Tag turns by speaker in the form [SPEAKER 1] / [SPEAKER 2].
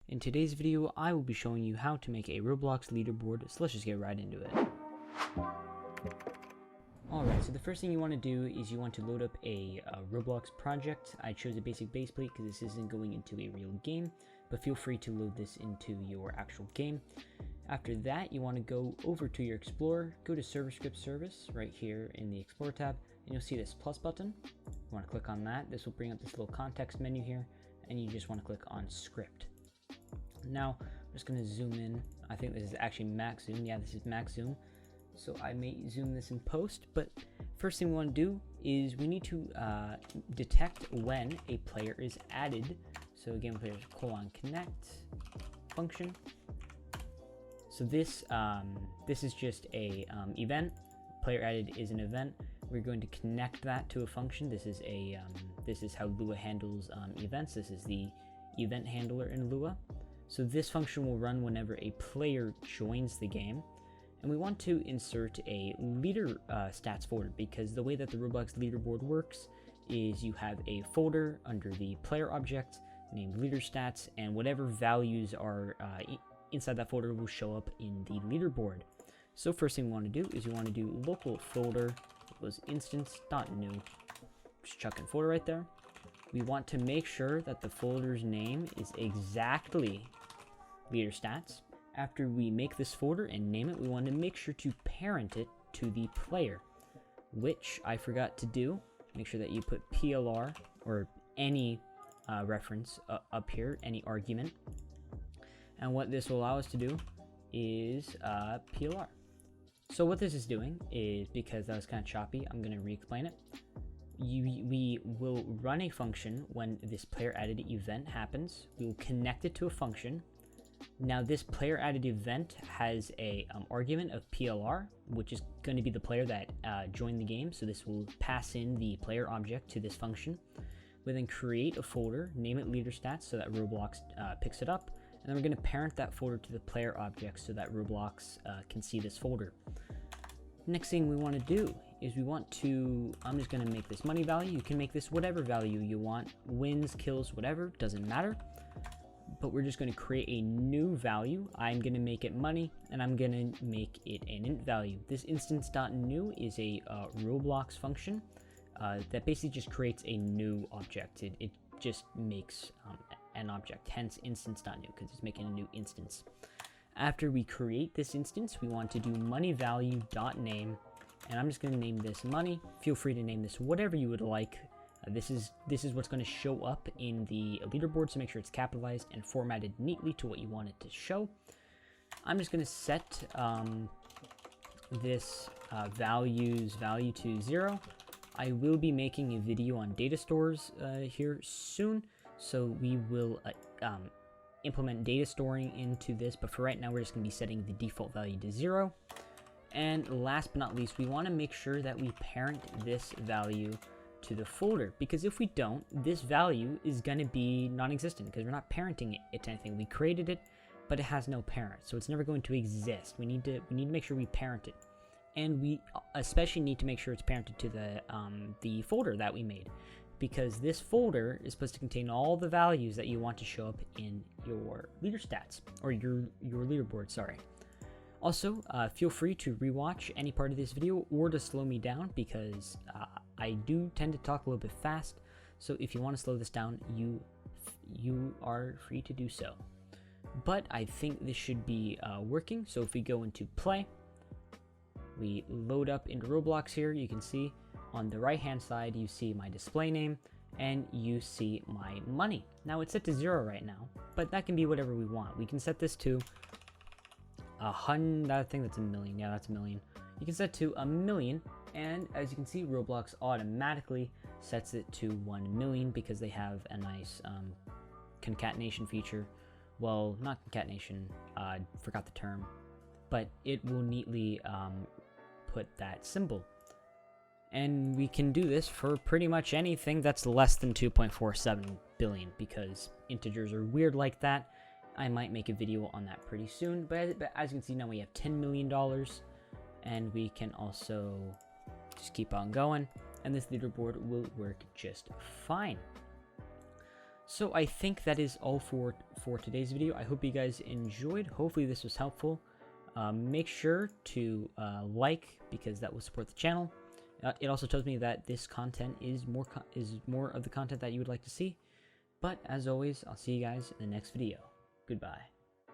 [SPEAKER 1] In today's video, I will be showing you how to make a Roblox leaderboard, so let's just get right into it. Alright, so the first thing you want to do is you want to load up a Roblox project. I chose a basic base plate because this isn't going into a real game, but feel free to load this into your actual game. After that, you want to go over to your Explorer, go to Server Script Service right here in the Explorer tab, and you'll see this plus button. You want to click on that. This will bring up this little context menu here, and you just want to click on Script. Now, I'm just going to zoom in. I think this is actually max zoom. Yeah, this is max zoom. So I may zoom this in post, but first thing we want to do is we need to detect when a player is added. So again, players :connect function. So this is just a event. Player added is an event. We're going to connect that to a function. This is how Lua handles events. This is the event handler in Lua. So this function will run whenever a player joins the game. And we want to insert a leader stats folder, because the way that the Roblox leaderboard works is you have a folder under the player object named leader stats, and whatever values are inside that folder will show up in the leaderboard. So first thing we want to do is we want to do local folder equals instance.new. Just chuck in folder right there. We want to make sure that the folder's name is exactly leader stats. After we make this folder and name it, we want to make sure to parent it to the player, which I forgot to do. Make sure that you put PLR or any reference up here, any argument. And what this will allow us to do is PLR. So what this is doing is, because that was kind of choppy, I'm going to re-explain it. We will run a function when this player added event happens. We will connect it to a function. Now this player added event has a argument of PLR, which is going to be the player that joined the game. So this will pass in the player object to this function. We then create a folder, name it leader stats so that Roblox picks it up. And then we're going to parent that folder to the player object so that Roblox can see this folder. Next thing we want to do is we want to, I'm just going to make this money value. You can make this whatever value you want, wins, kills, whatever, doesn't matter. But we're just going to create a new value. I'm going to make it money, and I'm going to make it an int value. This instance.new is a Roblox function that basically just creates a new object. It just makes an object, hence instance.new, because it's making a new instance. After we create this instance, we want to do money value.name, and I'm just going to name this money. Feel free to name this whatever you would like. This is what's going to show up in the leaderboard, so make sure it's capitalized and formatted neatly to what you want it to show. I'm just going to set this value to 0. I will be making a video on data stores here soon, so we will implement data storing into this, but for right now we're just going to be setting the default value to 0. And last but not least, we want to make sure that we parent this value to the folder, because if we don't, this value is going to be non-existent because we're not parenting it to anything. We created it, but it has no parent, so it's never going to exist. We need to make sure we parent it, and we especially need to make sure it's parented to the folder that we made, because this folder is supposed to contain all the values that you want to show up in your leader stats, or your leaderboard, sorry. Also, feel free to rewatch any part of this video or to slow me down, because I do tend to talk a little bit fast. So if you want to slow this down, you are free to do so. But I think this should be working. So if we go into play, we load up into Roblox here. You can see on the right hand side, you see my display name and you see my money. Now it's set to 0 right now, but that can be whatever we want. We can set this to 100, I think that's a million. Yeah, that's a million. You can set to 1,000,000, and as you can see, Roblox automatically sets it to 1,000,000 because they have a nice concatenation feature. Well, not concatenation, forgot the term, but it will neatly put that symbol. And we can do this for pretty much anything that's less than 2.47 billion, because integers are weird like that. I might make a video on that pretty soon, but as you can see now, we have $10 million, and we can also just keep on going, and this leaderboard will work just fine. So I think that is all for today's video. I hope you guys enjoyed. Hopefully this was helpful. Make sure to like, because that will support the channel. It also tells me that this content is more of the content that you would like to see. But as always, I'll see you guys in the next video. Goodbye.